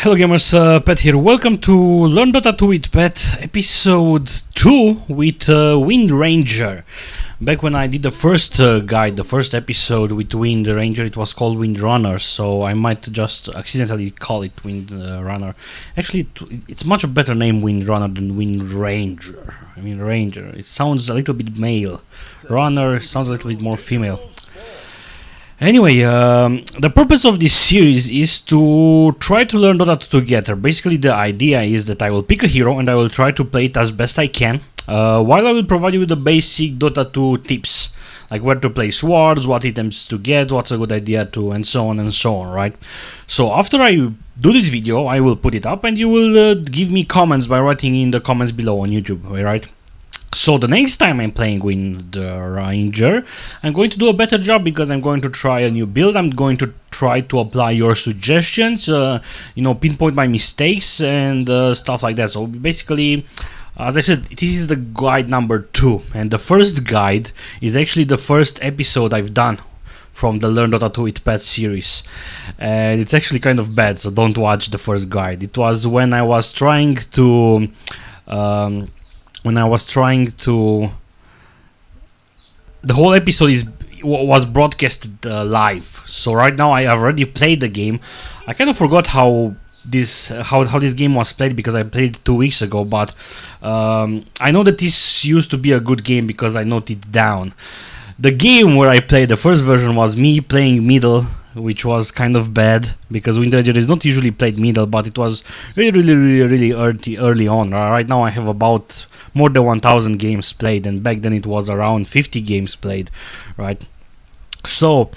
Hello gamers, Pet here. Welcome to Learn Dota 2 with Pet, episode 2 with Windranger. Back when I did the first guide, the first episode with Windranger, it was called Windrunner, so I might just accidentally call it Windrunner. Actually, it's much a better name, Windrunner, than Windranger. I mean, Ranger, it sounds a little bit male. Runner sounds a little bit more female. Anyway, the purpose of this series is to try to learn Dota 2 together. Basically, the idea is that I will pick a hero and I will try to play it as best I can, while I will provide you with the basic Dota 2 tips, like where to place wards, what items to get, what's a good idea to, and so on, right? So after I do this video, I will put it up and you will give me comments by writing in the comments below on YouTube, right? So the next time I'm playing Windranger, I'm going to do a better job because I'm going to try a new build. I'm going to try to apply your suggestions, pinpoint my mistakes and stuff like that. So basically, as I said, this is the guide number 2, and the first guide is actually the first episode I've done from the Learn Dota 2 with Pet series, and it's actually kind of bad, so don't watch the first guide. It was when I was trying to the whole episode was broadcasted live. So right now I have already played the game. I kind of forgot how this game was played because I played it 2 weeks ago, but I know that this used to be a good game because I noted it down. The game where I played, the first version, was me playing middle, which was kind of bad because Windranger is not usually played middle, but it was really early on. Right now I have about more than 1000 games played, and back then it was around 50 games played, right? So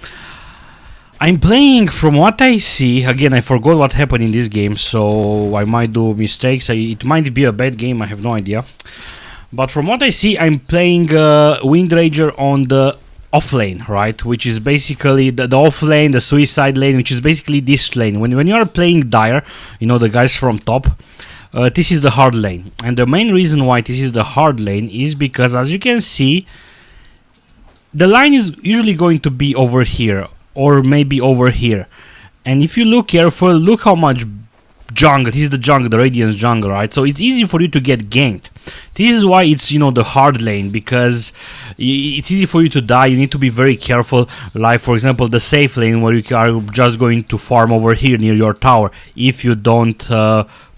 I'm playing, from what I see, again I forgot what happened in this game, so I might do mistakes. It might be a bad game, I have no idea, but from what I see, I'm playing Windranger on the off lane, right, which is basically the off lane, the suicide lane, which is basically this lane. When you are playing Dire, you know, the guys from top, this is the hard lane. And the main reason why this is the hard lane is because, as you can see, the line is usually going to be over here or maybe over here, and if you look careful, look how much jungle. This is the jungle, the Radiance jungle, right? So it's easy for you to get ganked. This is why it's, you know, the hard lane, because it's easy for you to die. You need to be very careful, like for example the safe lane, where you are just going to farm over here near your tower if you don't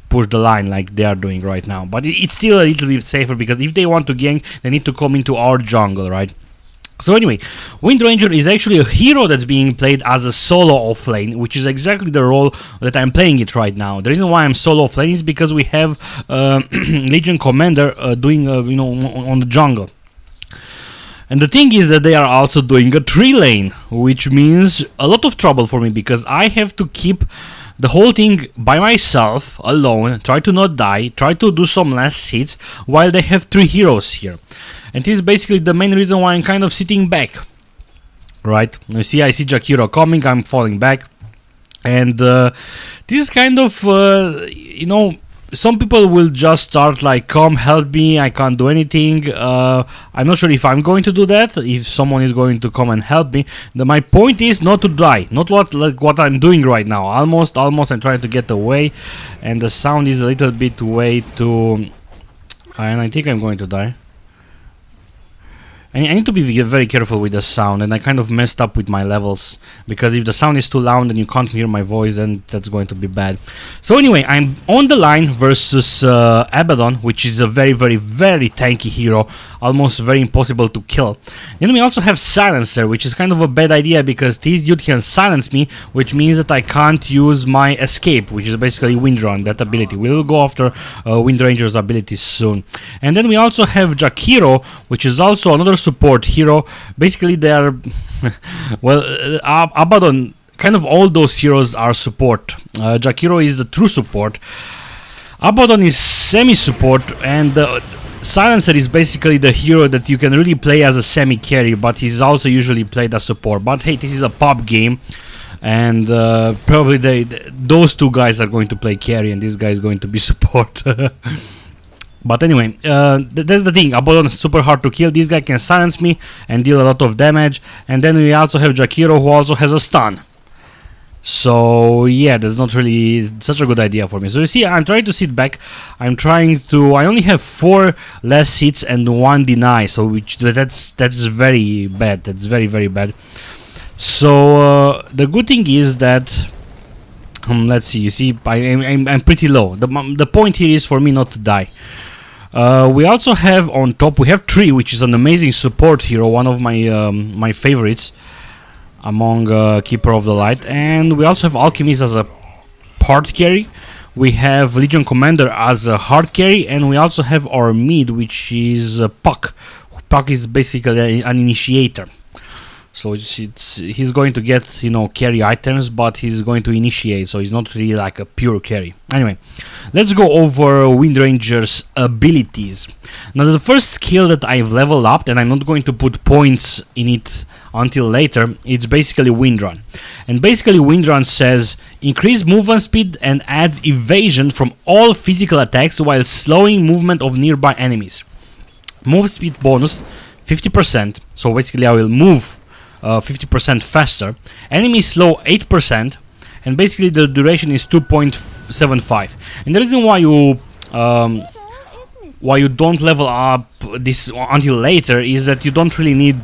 push the line like they are doing right now. But it's still a little bit safer, because if they want to gank, they need to come into our jungle, right? So anyway, Windranger is actually a hero that's being played as a solo offlane, which is exactly the role that I'm playing it right now. The reason why I'm solo offlane is because we have Legion Commander doing, on the jungle. And the thing is that they are also doing a 3 lane, which means a lot of trouble for me, because I have to keep the whole thing by myself, alone, try to not die, try to do some last hits, while they have 3 heroes here. And this is basically the main reason why I'm kind of sitting back, right? You see, I see Jakiro coming, I'm falling back. And this is kind of, some people will just start like, come help me, I can't do anything. I'm not sure if I'm going to do that, if someone is going to come and help me. My point is not to die, not what I'm doing right now. Almost I'm trying to get away, and the sound is a little bit way too, and I think I'm going to die. I need to be very careful with the sound, and I kind of messed up with my levels, because if the sound is too loud and you can't hear my voice, then that's going to be bad. So anyway, I'm on the line versus Abaddon, which is a very tanky hero, almost very impossible to kill. Then we also have Silencer, which is kind of a bad idea, because this dude can silence me, which means that I can't use my escape, which is basically Windrun, that ability. We will go after Windranger's abilities soon. And then we also have Jakiro, which is also another support hero. Basically they are well, Abaddon, kind of all those heroes are support. Jakiro is the true support, Abaddon is semi-support, and Silencer is basically the hero that you can really play as a semi-carry, but he's also usually played as support. But hey, this is a pop game, and probably those 2 guys are going to play carry, and this guy is going to be support. But anyway, that's the thing. Abaddon is super hard to kill. This guy can silence me and deal a lot of damage. And then we also have Jakiro, who also has a stun. So yeah, that's not really such a good idea for me. So you see, I'm trying to sit back. I only have 4 less hits and 1 deny. So that's very bad. That's very bad. So the good thing is that let's see. You see, I'm pretty low. The point here is for me not to die. We also have on top, we have Tree, which is an amazing support hero, one of my favorites among Keeper of the Light. And we also have Alchemist as a hard carry. We have Legion Commander as a hard carry, and we also have our mid, which is Puck. Puck is basically an initiator. So he's going to get, you know, carry items, but he's going to initiate, so he's not really like a pure carry. Anyway, let's go over Windranger's abilities. Now, the first skill that I've leveled up, and I'm not going to put points in it until later, it's basically Windrun. And basically Windrun says increase movement speed and adds evasion from all physical attacks while slowing movement of nearby enemies. Move speed bonus 50%, so basically I will move 50% faster. Enemy slow 8%, and basically the duration is 2.75. And the reason why you don't level up this until later is that you don't really need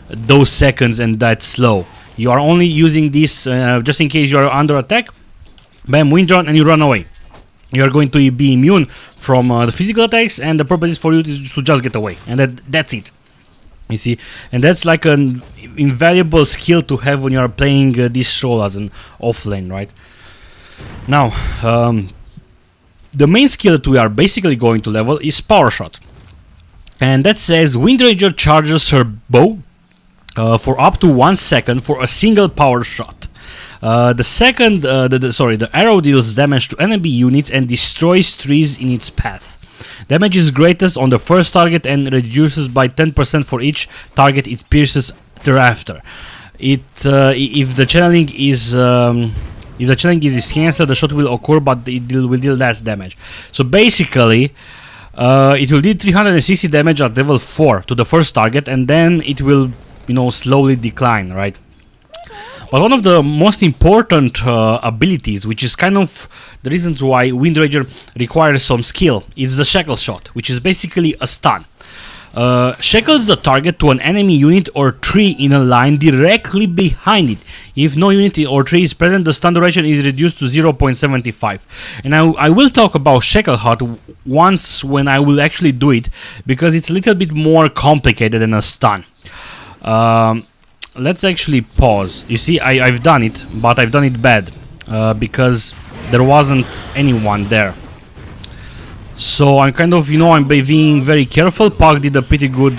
those seconds and that slow. You are only using this just in case you are under attack. Bam, Windrun, and you run away. You are going to be immune from the physical attacks, and the purpose is for you to just get away, and that's it. You see, and that's like an invaluable skill to have when you are playing this role as an offlane, right? Now, the main skill that we are basically going to level is Power Shot, and that says Windranger charges her bow for up to 1 second for a single power shot. The arrow deals damage to enemy units and destroys trees in its path. Damage is greatest on the first target and reduces by 10% for each target it pierces thereafter. If the channeling is enhanced, the shot will occur, but it will deal less damage. So basically, it will deal 360 damage at level 4 to the first target, and then it will, you know, slowly decline, right? But one of the most important abilities, which is kind of the reasons why Windranger requires some skill, is the Shackle Shot, which is basically a stun. Shackles the target to an enemy unit or tree in a line directly behind it. If no unit or tree is present, the stun duration is reduced to 0.75. And I will talk about Shackle Shot once when I will actually do it, because it's a little bit more complicated than a stun. Let's actually pause. You see, I've done it, but I've done it bad because there wasn't anyone there. So I'm kind of, you know, I'm being very careful. Puck did a pretty good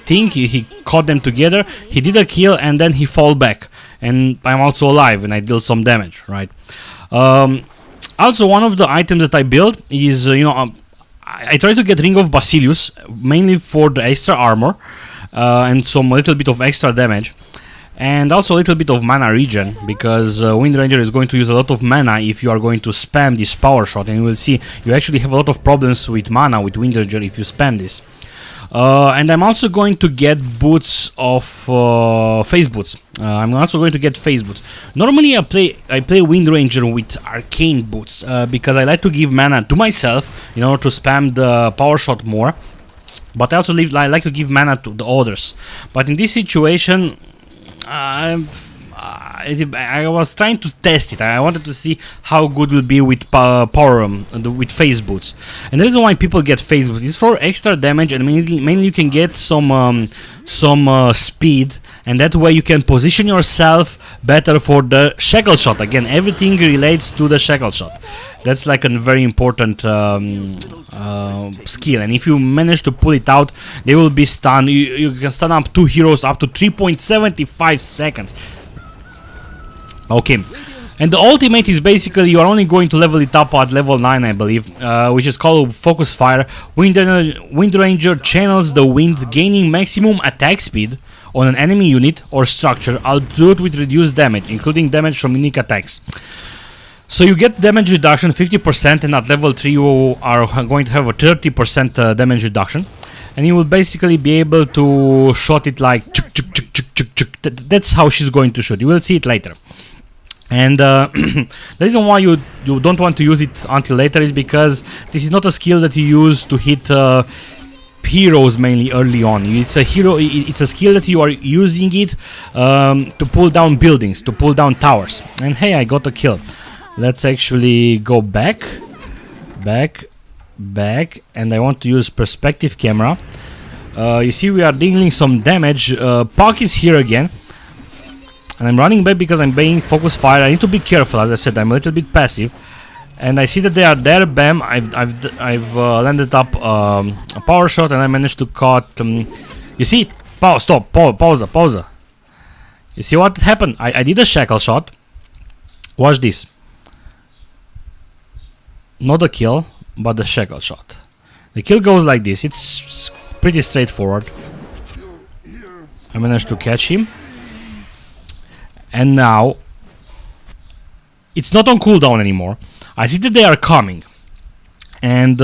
thing. He caught them together. He did a kill, and then he fall back. And I'm also alive, and I deal some damage, right? Also, one of the items that I built is, I try to get Ring of Basilius, mainly for the extra armor. And some little bit of extra damage, and also a little bit of mana regen, because Windranger is going to use a lot of mana if you are going to spam this power shot, and you will see you actually have a lot of problems with mana with Windranger if you spam this. And I'm also going to get boots of phase boots. I'm also going to get phase boots. Normally I play Windranger with arcane boots because I like to give mana to myself in order to spam the power shot more. But I also like to give mana to the others. But in this situation, I was trying to test it. I wanted to see how good it will be with with phase boots. And the reason why people get phase boots is for extra damage, and mainly you can get some speed, and that way you can position yourself better for the Shackle Shot. Again, everything relates to the Shackle Shot. That's like a very important skill, and if you manage to pull it out, they will be stunned. You can stun up 2 heroes up to 3.75 seconds. Okay, and the ultimate is basically you are only going to level it up at level 9, I believe, which is called Focus Fire. Windranger channels the wind, gaining maximum attack speed on an enemy unit or structure, although with reduced damage, including damage from unique attacks. So you get damage reduction 50%, and at level 3 you are going to have a 30% damage reduction, and you will basically be able to shot it like chuk, chuk, chuk, chuk, chuk, chuk. That's how she's going to shoot. You will see it later. And the reason why you don't want to use it until later is because this is not a skill that you use to hit heroes mainly early on. It's a skill that you are using it to pull down buildings, to pull down towers. And hey, I got a kill. Let's actually go back, and I want to use perspective camera. You see, we are dealing some damage. Puck is here again. And I'm running back because I'm being focus fire. I need to be careful, as I said. I'm a little bit passive, and I see that they are there. Bam! I've landed up a power shot, and I managed to cut. You see? Pause. Stop. Pause. You see what happened? I did a shackle shot. Watch this. Not a kill, but the shackle shot. The kill goes like this. It's pretty straightforward. I managed to catch him. And now, it's not on cooldown anymore. I see that they are coming. And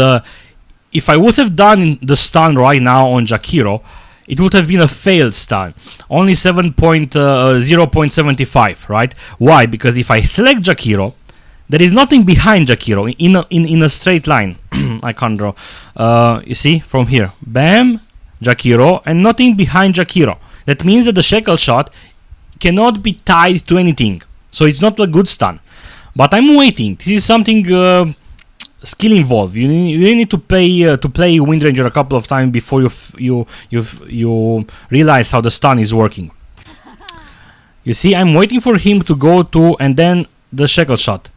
if I would have done the stun right now on Jakiro, it would have been a failed stun. Only 0.75, right? Why? Because if I select Jakiro, there is nothing behind Jakiro in a straight line. I can't draw. You see, from here. Bam, Jakiro, and nothing behind Jakiro. That means that the shackle shot cannot be tied to anything, so it's not a good stun. But I'm waiting. This is something skill involved. You need to play Windranger a couple of times before you realize how the stun is working. You see, I'm waiting for him to go to, and then the shackle shot.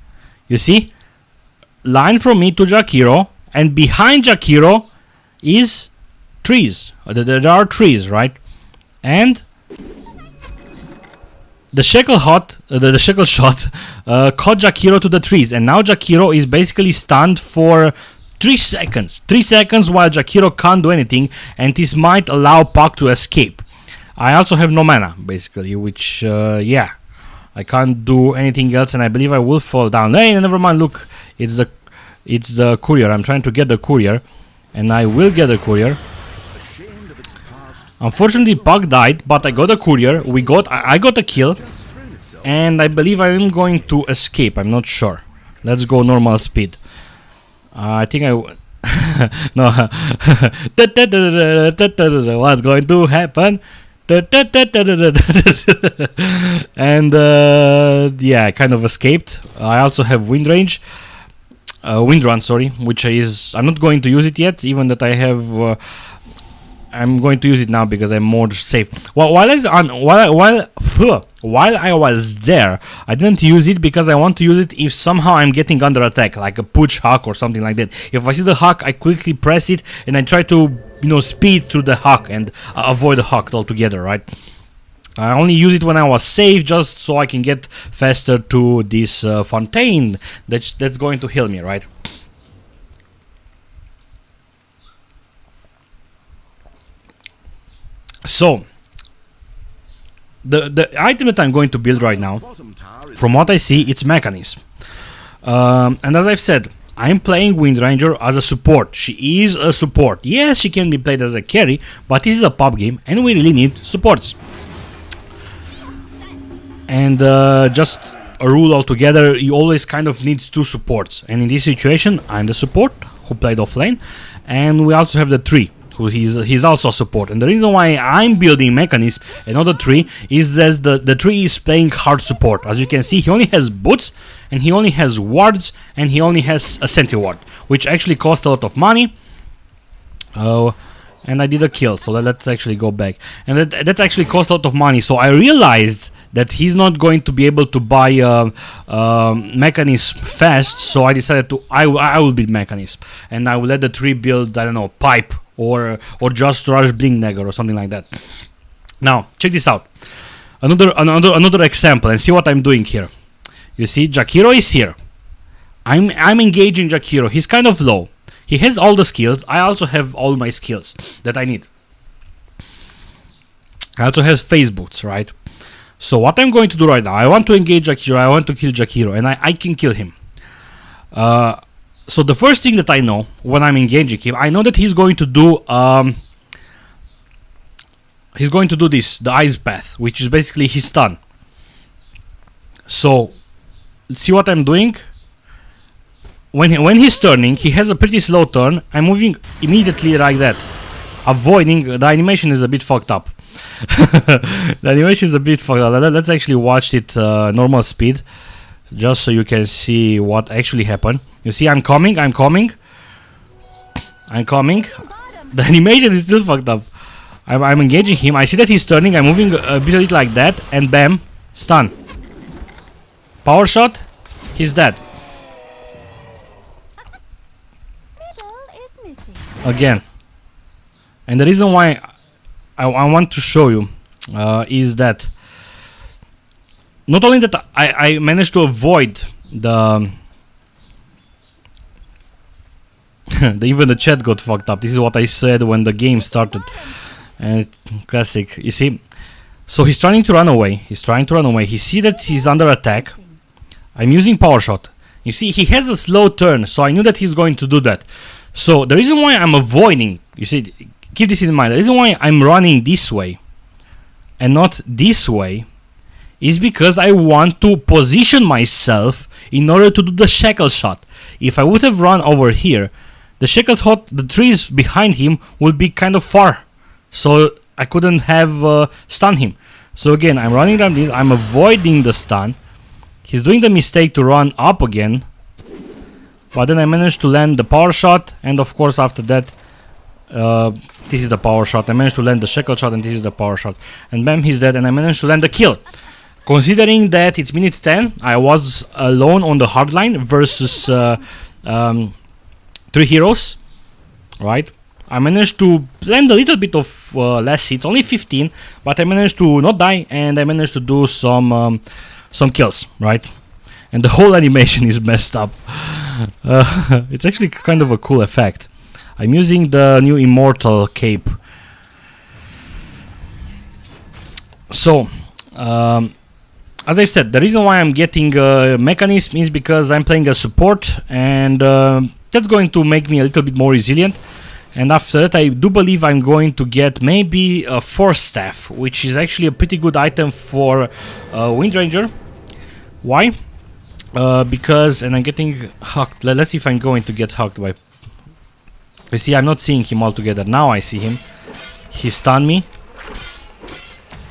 You see, line from me to Jakiro, and behind Jakiro is trees. There are trees, right? And the shackle shot caught Jakiro to the trees, and now Jakiro is basically stunned for 3 seconds. 3 seconds while Jakiro can't do anything, and this might allow Puck to escape. I also have no mana, basically, which, yeah, I can't do anything else, and I believe I will fall down. Hey, never mind, look, it's the courier. I'm trying to get the courier, and I will get the courier. Unfortunately, Puck died, but I got a courier. I got a kill, and I believe I am going to escape. I'm not sure. Let's go normal speed. I think I no. What's going to happen? And yeah, I kind of escaped. I also have Windranger. Windrun, sorry, which is, I'm not going to use it yet, even that I have. I'm going to use it now because I'm more safe. While I was there, I didn't use it because I want to use it if somehow I'm getting under attack, like a push hack or something like that. If I see the hack, I quickly press it and I try to, speed through the hack and avoid the hack altogether, right? I only use it when I was safe, just so I can get faster to this fountain that's going to heal me, right? So, the item that I'm going to build right now, from what I see, it's Mechanism. And as I've said, I'm playing Windranger as a support. She is a support. Yes, she can be played as a carry, but this is a pub game, and we really need supports. And just a rule altogether, you always kind of need 2 supports. And in this situation, I'm the support who played offlane, and we also have the 3. He's also a support, and the reason why I'm building Mechanism and not the 3 is that the 3 is playing hard support. As you can see, he only has boots, and he only has wards, and he only has a sentry ward, which actually cost a lot of money. And I did a kill, so let's actually go back. And that actually cost a lot of money, so I realized that he's not going to be able to buy Mechanism fast, so I decided I will build Mechanism, and I will let the 3 build, I don't know, Pipe, or just rush Windranger or something like that. Now, check this out. Another example, and see what I'm doing here. You see, Jakiro is here. I'm engaging Jakiro. He's kind of low. He has all the skills. I also have all my skills that I need. I also have phase boots, right? So what I'm going to do right now, I want to engage Jakiro. I want to kill Jakiro, and I can kill him. So the first thing that I know when I'm engaging him, I know that he's going to do this, the ice path, which is basically his stun. So see what I'm doing? When he's turning, he has a pretty slow turn. I'm moving immediately like that, avoiding. The animation is a bit fucked up. The animation is a bit fucked up. Let's actually watch it normal speed, just so you can see what actually happened. You see, I'm coming. The animation is still fucked up. I'm engaging him. I see that he's turning. I'm moving a bit like that, and bam, stun. Power shot. He's dead. Again. And the reason why I want to show you is that not only that I managed to avoid the even the chat got fucked up. This is what I said when the game started. And classic, you see. So he's trying to run away. He see that he's under attack. I'm using power shot. You see, he has a slow turn, so I knew that he's going to do that. So the reason why I'm avoiding, you see, keep this in mind. The reason why I'm running this way and not this way is because I want to position myself in order to do the shackle shot. If I would have run over here, the shackle shot, the trees behind him would be kind of far, so I couldn't have stunned him. So again, I'm running around this, I'm avoiding the stun. He's doing the mistake to run up again, but then I managed to land the power shot, and of course after that, this is the power shot. I managed to land the shackle shot, and this is the power shot. And bam, he's dead, and I managed to land the kill. Considering that it's minute 10, I was alone on the hardline versus 3 heroes, right? I managed to land a little bit of less hits, only 15, but I managed to not die, and I managed to do some kills, right? And the whole animation is messed up. It's actually kind of a cool effect. I'm using the new Immortal cape. So, as I said, the reason why I'm getting Mechanism is because I'm playing a support, and that's going to make me a little bit more resilient. And after that, I do believe I'm going to get maybe a Force Staff, which is actually a pretty good item for Windranger. Why? Because, and I'm getting hugged. Let's see if I'm going to get hugged by... You see, I'm not seeing him altogether. Now I see him. He stunned me.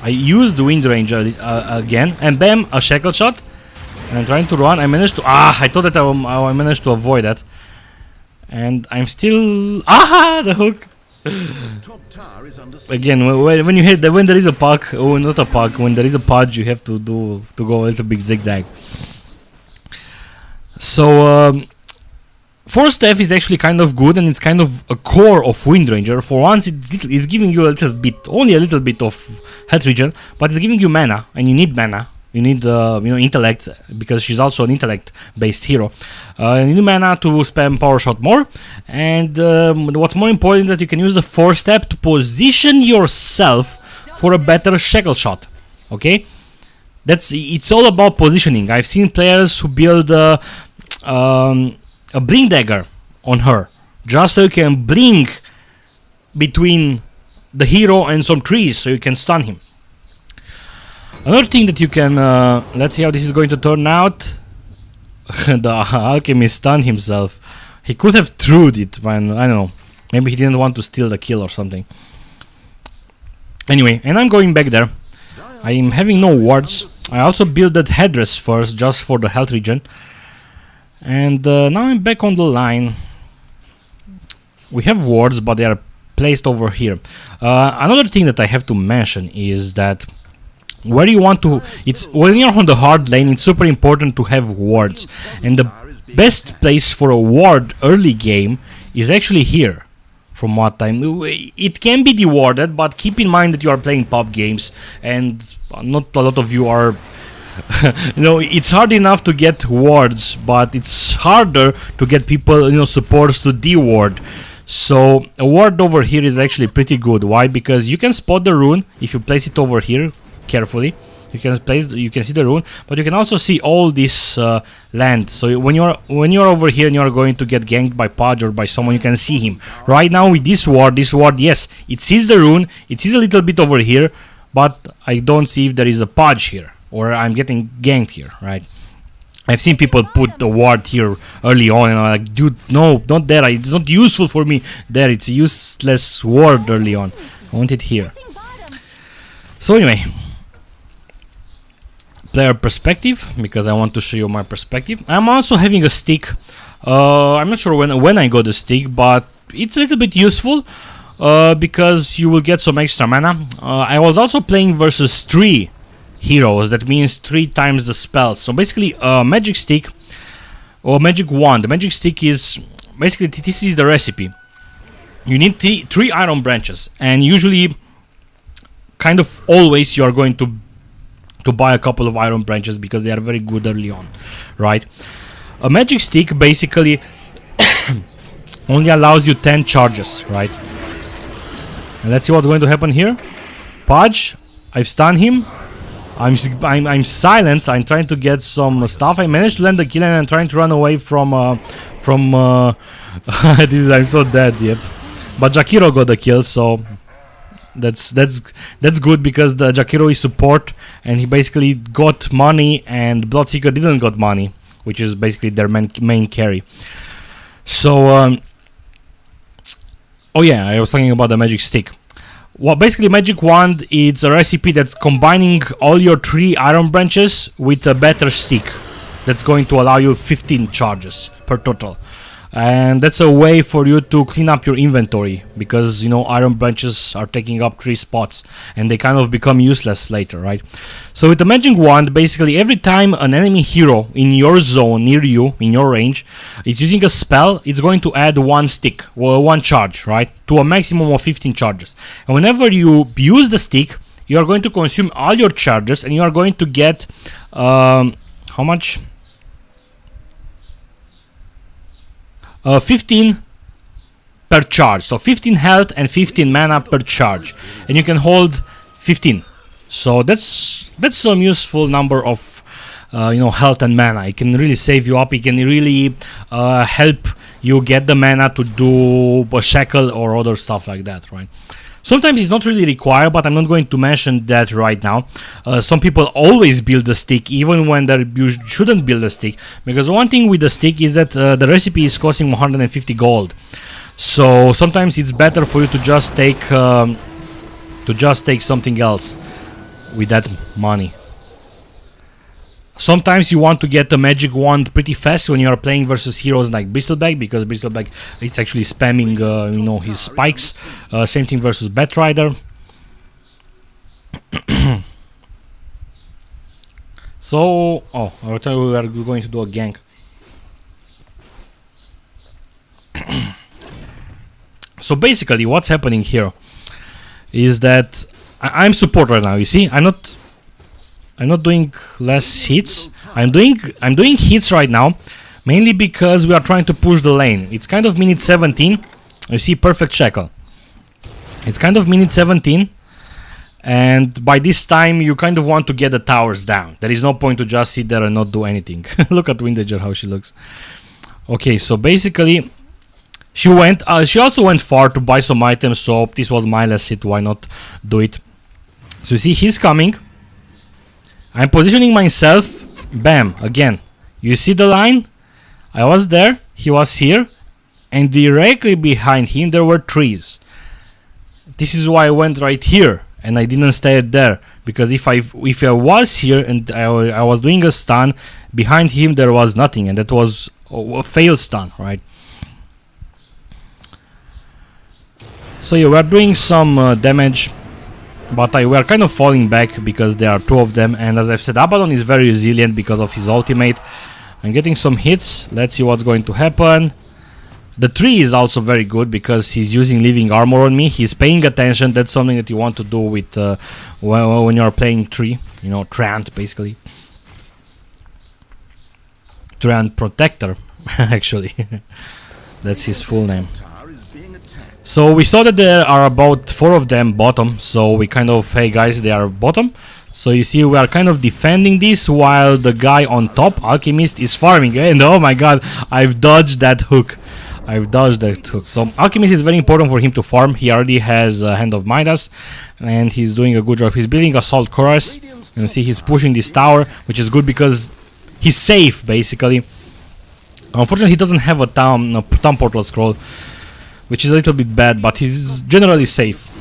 I used the Windranger again, and bam, a shackle shot. And I'm trying to run. I managed to... I thought that I managed to avoid that. And I'm still... the hook! Again, when you hit... When there is a puck... Oh, not a puck. When there is a pudge, you have to go a little bit zigzag. So... Force Staff is actually kind of good, and it's kind of a core of Windranger. For once, it's giving you a little bit, only a little bit of health regen, but it's giving you mana, and you need mana. You need, intellect, because she's also an intellect-based hero. You need mana to spam power shot more, and what's more important is that you can use the Force Staff to position yourself for a better shackle shot. Okay, it's all about positioning. I've seen players who build a blink dagger on her, just so you can blink between the hero and some trees, so you can stun him. Another thing that you can, let's see how this is going to turn out. The alchemist stunned himself. He could have threw it, man. I don't know. Maybe he didn't want to steal the kill or something. Anyway, and I'm going back there. I am having no wards. I also built that headdress first, just for the health regen. And now I'm back on the line. We have wards, but they are placed over here. Another thing that I have to mention is that where you want to, when you're on the hard lane, it's super important to have wards, and the best place for a ward early game is actually here. From what time, it can be dewarded, but keep in mind that you are playing pub games, and not a lot of you are. It's hard enough to get wards, but it's harder to get people, supports to deward. So a ward over here is actually pretty good. Why? Because you can spot the rune if you place it over here carefully. You can see the rune, but you can also see all this land. So when you're over here and you're going to get ganked by Pudge or by someone, you can see him. Right now with this ward, yes, it sees the rune, it sees a little bit over here, but I don't see if there is a Pudge here, or I'm getting ganked here, right? I've seen people put the ward here early on, and I'm like, dude, no, not there. It's not useful for me there. It's a useless ward early on. I want it here. So anyway, player perspective, because I want to show you my perspective. I'm also having a stick. I'm not sure when I got the stick, but it's a little bit useful because you will get some extra mana. I was also playing versus 3 heroes. That means 3 times the spells. So basically, a magic stick or magic wand. The magic stick is basically, this is the recipe. You need 3 iron branches, and usually, kind of always, you are going to buy a couple of iron branches because they are very good early on, right? A magic stick basically only allows you 10 charges, right? And let's see what's going to happen here. Pudge, I've stunned him. I'm silenced. I'm trying to get some stuff. I managed to land the kill, and I'm trying to run away from this is, I'm so dead, yep. But Jakiro got the kill, so that's good because the Jakiro is support, and he basically got money, and Bloodseeker didn't got money, which is basically their main carry. So oh yeah, I was talking about the magic stick. Well, basically, magic wand, it's a recipe that's combining all your 3 iron branches with a better stick that's going to allow you 15 charges per total. And that's a way for you to clean up your inventory, because, you know, iron branches are taking up 3 spots and they kind of become useless later, right? So with the magic wand, basically every time an enemy hero in your zone, near you, in your range, is using a spell, it's going to add 1 stick, or 1 charge, right? To a maximum of 15 charges. And whenever you use the stick, you are going to consume all your charges, and you are going to get how much? 15 per charge, so 15 health and 15 mana per charge, and you can hold 15. So that's some useful number of you know, health and mana. It can really save you up. It can really help you get the mana to do a shackle or other stuff like that, right? Sometimes it's not really required, but I'm not going to mention that right now. Some people always build the stick, even when you shouldn't build a stick, because one thing with the stick is that the recipe is costing 150 gold. So sometimes it's better for you to just take something else with that money. Sometimes you want to get the magic wand pretty fast when you are playing versus heroes like Bristleback, because Bristleback is actually spamming you know, his spikes. Same thing versus Batrider. So, oh, I thought we were going to do a gank. So basically, what's happening here is that I'm support right now. You see, I'm not doing less hits. I'm doing hits right now, mainly because we are trying to push the lane. It's kind of minute 17. You see, perfect shackle. It's kind of minute 17, and by this time you kind of want to get the towers down. There is no point to just sit there and not do anything. Look at Windranger, how she looks. Okay, so basically she also went far to buy some items, so this was my last hit. Why not do it? So you see, he's coming. I'm positioning myself. Bam, again. You see the line? I was there, he was here, and directly behind him there were trees. This is why I went right here, and I didn't stay there, because if I was here and I was doing a stun, behind him there was nothing, and that was a failed stun, right? So yeah, we're doing some damage, but we're kind of falling back because there are 2 of them, and as I've said, Abaddon is very resilient because of his ultimate. I'm getting some hits. Let's see what's going to happen. The tree is also very good because he's using living armor on me. He's paying attention. That's something that you want to do with when you're playing tree. You know, Treant, basically. Treant Protector, actually. That's his full name. So we saw that there are about 4 of them bottom, so we kind of, hey guys, they are bottom. So you see, we are kind of defending this while the guy on top, Alchemist, is farming. And oh my god, I've dodged that hook. So Alchemist is very important for him to farm. He already has Hand of Midas, and he's doing a good job. He's building Assault Chorus. You see, he's pushing this tower, which is good because he's safe basically. Unfortunately, he doesn't have a town portal scroll, which is a little bit bad, but he's generally safe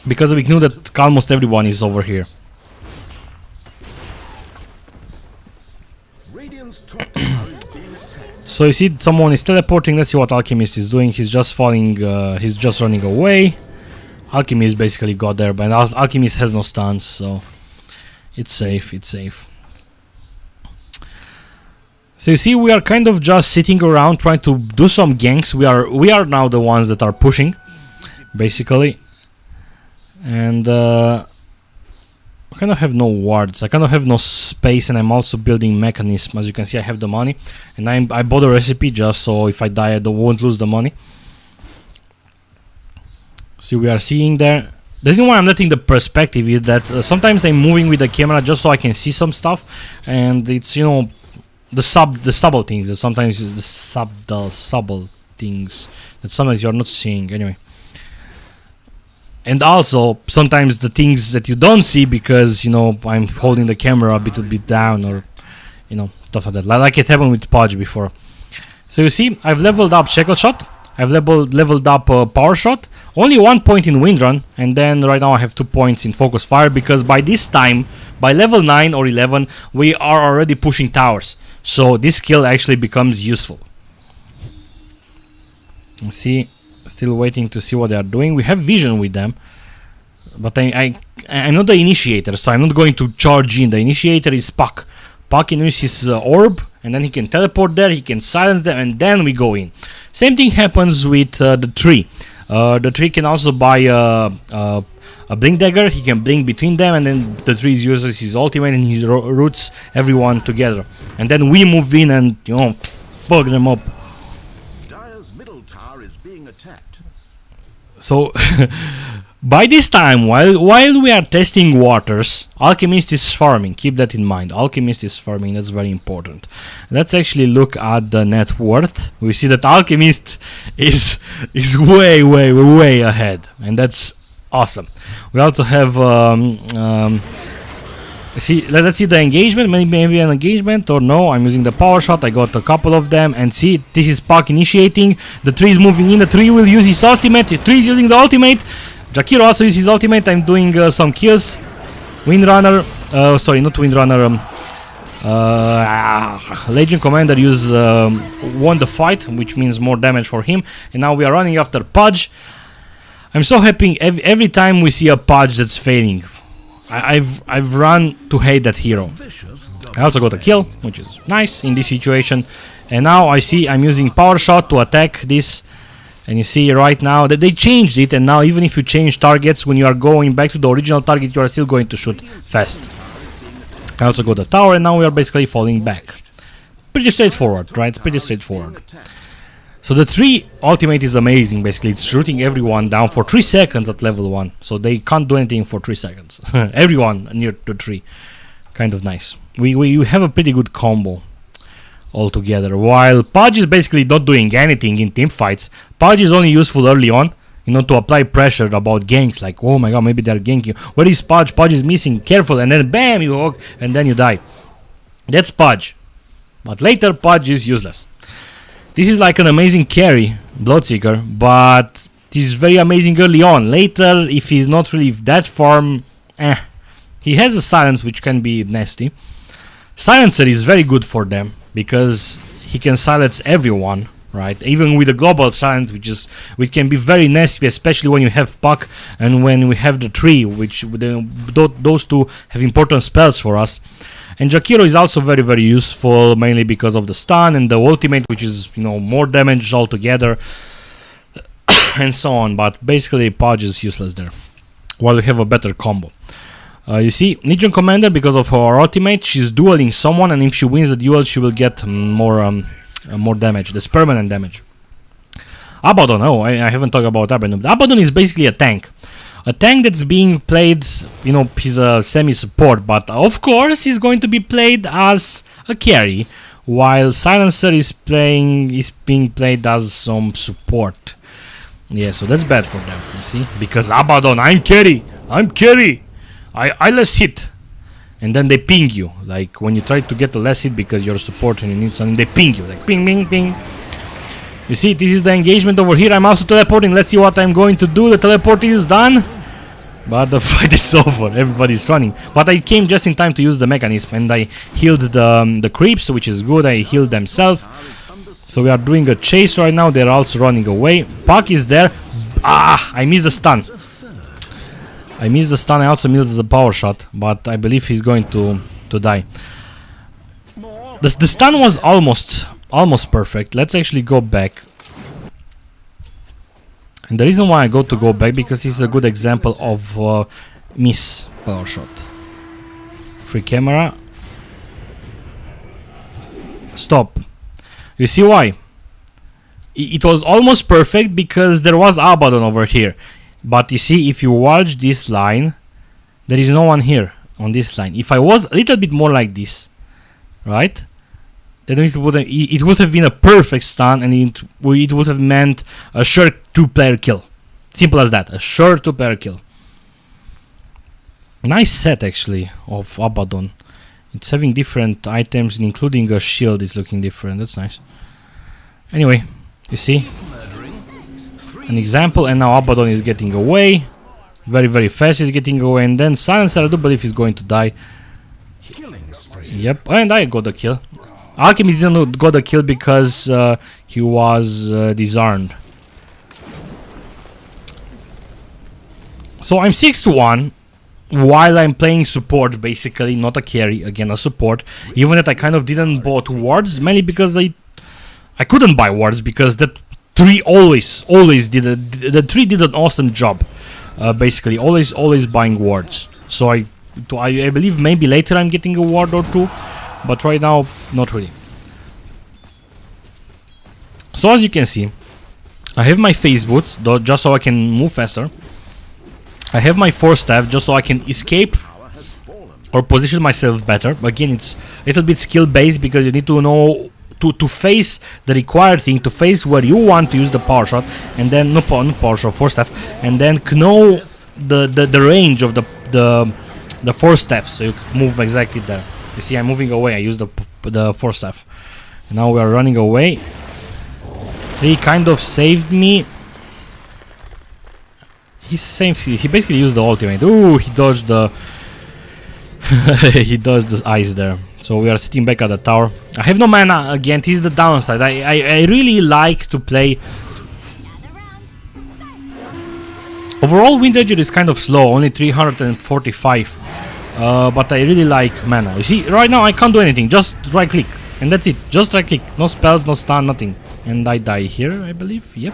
because we knew that almost everyone is over here. So you see, someone is teleporting. Let's see what Alchemist is doing. He's just falling. He's just running away. Alchemist basically got there, but Alchemist has no stance, so it's safe. It's safe. So you see, we are kind of just sitting around trying to do some ganks. We are now the ones that are pushing, basically, and I kind of have no wards. I kind of have no space, and I'm also building mechanism. As you can see, I have the money, and I bought a recipe just so if I die, I won't lose the money. See, we are seeing there. The reason why I'm letting the perspective is that sometimes I'm moving with the camera just so I can see some stuff, and it's, you know, the subtle things that sometimes is the subtle things that sometimes you're not seeing anyway. And also sometimes the things that you don't see because, you know, I'm holding the camera a bit down, or, you know, stuff like that. Like it happened with Podge before. So you see, I've leveled up Shackle Shot. I've leveled up Power Shot. Only 1 point in Wind Run, and then right now I have 2 points in Focus Fire, because by this time, by level 9 or 11, we are already pushing towers. So this skill actually becomes useful. See, still waiting to see what they are doing. We have vision with them, but I'm not the initiator, so I'm not going to charge in. The initiator is Puck. Puck uses his orb, and then he can teleport there, he can silence them, and then we go in. Same thing happens with the tree. The tree can also buy a blink dagger. He can blink between them, and then the tree uses his ultimate and he roots everyone together. And then we move in and, you know, fuck them up. Dire's middle tower is being attacked. So by this time, while we are testing waters, Alchemist is farming. Keep that in mind. Alchemist is farming. That's very important. Let's actually look at the net worth. We see that Alchemist is way ahead, and that's awesome. We also have let's see the engagement. Maybe an engagement, or no. I'm using the Power Shot. I got a couple of them, and see, this is Puck initiating. The tree is moving in. The tree will use his ultimate. The tree is using the ultimate. Jakiro also uses his ultimate. I'm doing some kills. Windrunner, sorry, not Windrunner. Legion Commander won the fight, which means more damage for him. And now we are running after Pudge. I'm so happy every time we see a Pudge that's failing. I've run to hate that hero. I also got a kill, which is nice in this situation. And now I see I'm using Power Shot to attack this. And you see right now that they changed it, and now even if you change targets, when you are going back to the original target, you are still going to shoot fast. I also got the tower, and now we are basically falling back. Pretty straightforward, right? Pretty straightforward. So the tree ultimate is amazing, basically. It's shooting everyone down for 3 seconds at level 1. So they can't do anything for 3 seconds. Everyone near the tree. Kind of nice. We have a pretty good combo altogether. While Pudge is basically not doing anything in team fights, Pudge is only useful early on, you know, to apply pressure about ganks, like, oh my god, maybe they're ganking. Where is Pudge? Pudge is missing, careful, and then bam, you hook, and then you die. That's Pudge. But later, Pudge is useless. This is like an amazing carry, Bloodseeker, but this is very amazing early on. Later, if he's not really that farm, he has a silence, which can be nasty. Silencer is very good for them, because he can silence everyone, right? Even with the global silence, which can be very nasty, especially when you have Puck and when we have the tree, which those two have important spells for us. And Jakiro is also very useful, mainly because of the stun and the ultimate, which is, you know, more damage altogether, and so on. But basically, Pudge is useless there, while we have a better combo. You see, Legion Commander, because of her ultimate, she's dueling someone, and if she wins the duel, she will get more damage. That's permanent damage. Abaddon, I haven't talked about Abaddon. Abaddon is basically a tank. A tank that's being played, you know, he's a semi-support, but of course he's going to be played as a carry, while Silencer is being played as some support. Yeah, so that's bad for them, you see, because Abaddon, I'm carry. I less hit. and then they ping you. Like when you try to get a last hit because you're a support and you need something, they ping you. Like ping, ping, ping. You see, this is the engagement over here. I'm also teleporting. Let's see what I'm going to do. The teleport is done. But the fight is over. Everybody's running. But I came just in time to use the mechanism. And I healed the creeps, which is good. I healed themselves. So we are doing a chase right now. They're also running away. Puck is there. Ah! I missed the stun. I missed the stun. I also missed the power shot. But I believe he's going to die. The stun was almost perfect. Let's actually go back. And the reason why I go back because this is a good example of miss power shot. Free camera. Stop. You see why? It was almost perfect because there was Abaddon over here. But you see, if you watch this line, there is no one here on this line. If I was a little bit more like this, right? Then it would have been a perfect stun, and it would have meant a sure 2-player kill. Simple as that, a sure 2-player kill. Nice set actually of Abaddon. It's having different items, including a shield is looking different. That's nice. Anyway, you see, an example, and now Abaddon is getting away. Very, very fast he's getting away, and then Silencer, I do believe he's going to die. Yep, and I got the kill. Alchemist didn't got the kill because he was disarmed. So I'm 6-1 while I'm playing support, basically, not a carry, again a support. Even that I kind of didn't bought wards, mainly because I couldn't buy wards because that 3 always did the 3 did an awesome job. Basically, always buying wards. So I believe maybe later I'm getting a ward or 2. But right now, not really. So as you can see, I have my phase boots, just so I can move faster. I have my force staff, just so I can escape or position myself better. Again, it's a little bit skill based because you need to know to face the required thing, to face where you want to use the power shot, and then not power shot, force staff, and then know the range of the force staff, so you move exactly there. You see, I'm moving away. I use the force staff. And now we are running away. 3 kind of saved me. He basically used the ultimate. Ooh, he dodged the he dodged the ice there. So we are sitting back at the tower. I have no mana again. This is the downside. I really like to play. Overall, Windranger is kind of slow. Only 345. But I really like mana. You see, right now I can't do anything. Just right click. And that's it. Just right click. No spells, no stun, nothing. And I die here, I believe. Yep.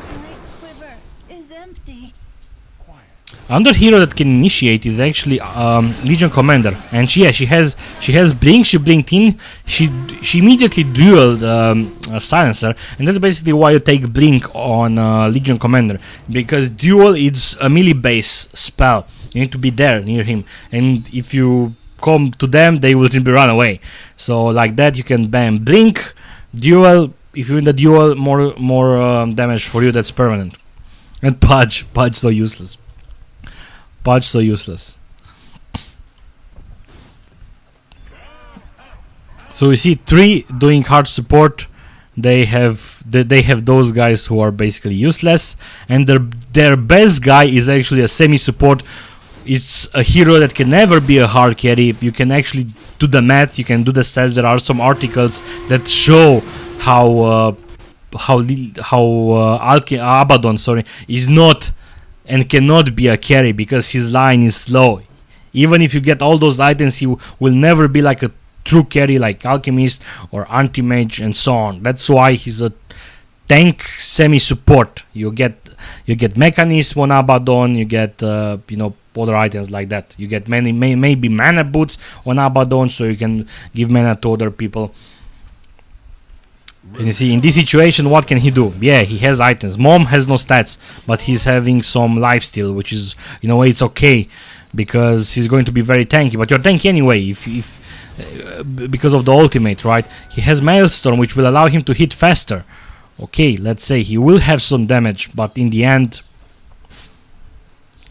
Another hero that can initiate is actually Legion Commander. And she has blink. She blinked in. She immediately dueled Silencer. And that's basically why you take blink on Legion Commander. Because duel is a melee base spell. You need to be there near him, and if you come to them, they will simply run away. So like that, you can bam blink, duel. If you win the duel, more damage for you. That's permanent. And Pudge so useless. Pudge so useless. So you see, 3 doing hard support. They have those guys who are basically useless, and their best guy is actually a semi-support. It's a hero that can never be a hard carry. You can actually do the math. You can do the stats. There are some articles that show how Abaddon, is not and cannot be a carry because his line is slow. Even if you get all those items, he will never be like a true carry like Alchemist or Anti-Mage and so on. That's why he's a tank semi-support. You get Mechanism on Abaddon. You get other items like that. You get maybe mana boots on Abaddon, so you can give mana to other people. And you see, in this situation, what can he do? Yeah, he has items. Mom has no stats, but he's having some lifesteal, which is, in a way, it's okay because he's going to be very tanky. But you're tanky anyway, because of the ultimate, right? He has Maelstrom, which will allow him to hit faster. Okay, let's say he will have some damage, but in the end,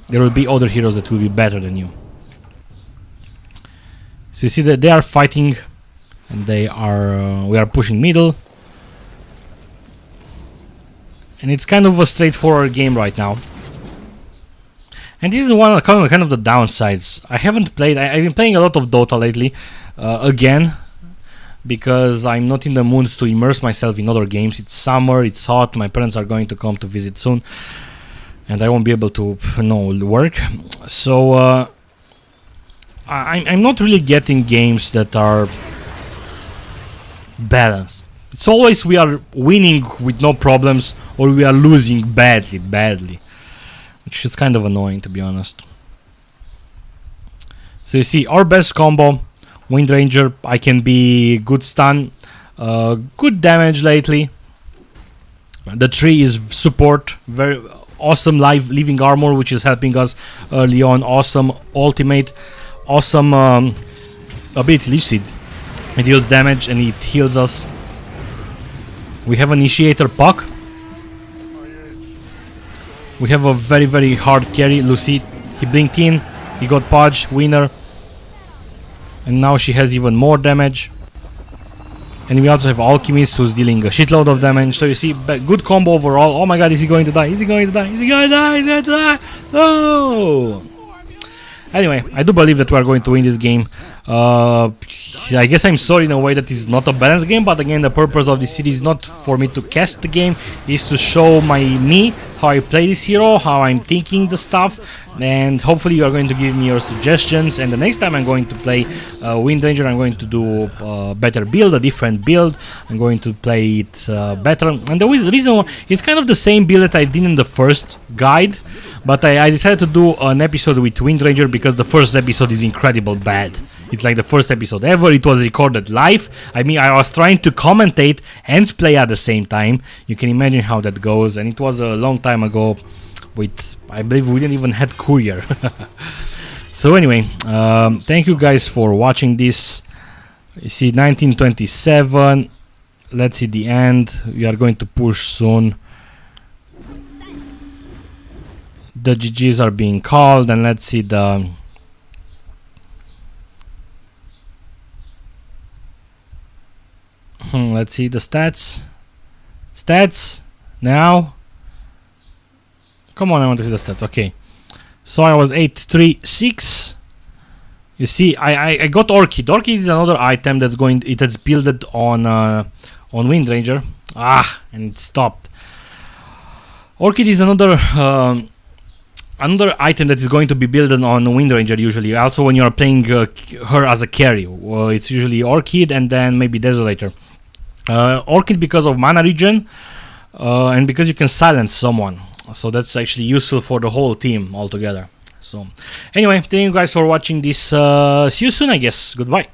there will be other heroes that will be better than you. So you see that they are fighting, and they are we are pushing middle, and it's kind of a straightforward game right now. And this is one kind of the downsides. I haven't played. I've been playing a lot of Dota lately, again, because I'm not in the mood to immerse myself in other games. It's summer, it's hot. My parents are going to come to visit soon, and I won't be able to, work. So I'm not really getting games that are balanced. It's always we are winning with no problems, or we are losing badly. Which is kind of annoying, to be honest. So you see, our best combo, Windranger. I can be good stun, good damage lately. The tree is support, very awesome living armor, which is helping us early on. Awesome ultimate, awesome ability Leech Seed. It deals damage and it heals us. We have Initiator Puck. We have a very hard carry, Lucy. He blinked in, he got Podge, winner. And now she has even more damage. And we also have Alchemist, who's dealing a shitload of damage. So you see, good combo overall. Oh my god, is he going to die? Is he going to die? Is he going to die? Is he going to die? No! Anyway, I do believe that we are going to win this game. I guess I'm sorry in a way that it's not a balanced game, but again, the purpose of this series is not for me to cast the game, is to show me how I play this hero, how I'm thinking the stuff, and hopefully you are going to give me your suggestions. And the next time I'm going to play Windranger, I'm going to do a better build, a different build. I'm going to play it better. And the reason why it's kind of the same build that I did in the first guide, but I decided to do an episode with Windranger because the first episode is incredible bad. It's like the first episode ever. It was recorded live. I mean, I was trying to commentate and play at the same time. You can imagine how that goes. And it was a long time ago with, I believe we didn't even had courier. So anyway, thank you guys for watching this. You see 1927. Let's see the end. We are going to push soon. The GGs are being called, and let's see the let's see the stats now. Come on, I want to see the stats. Okay, so I was 836. You see, I got Orchid. Orchid is another item that's that's builded on Windranger. And it stopped. Orchid is another item that is going to be built on Windranger usually. Also, when you are playing her as a carry, it's usually Orchid and then maybe Desolator. Orchid because of mana regen, and because you can silence someone, so that's actually useful for the whole team altogether. So anyway, thank you guys for watching this. See you soon, I guess. Goodbye.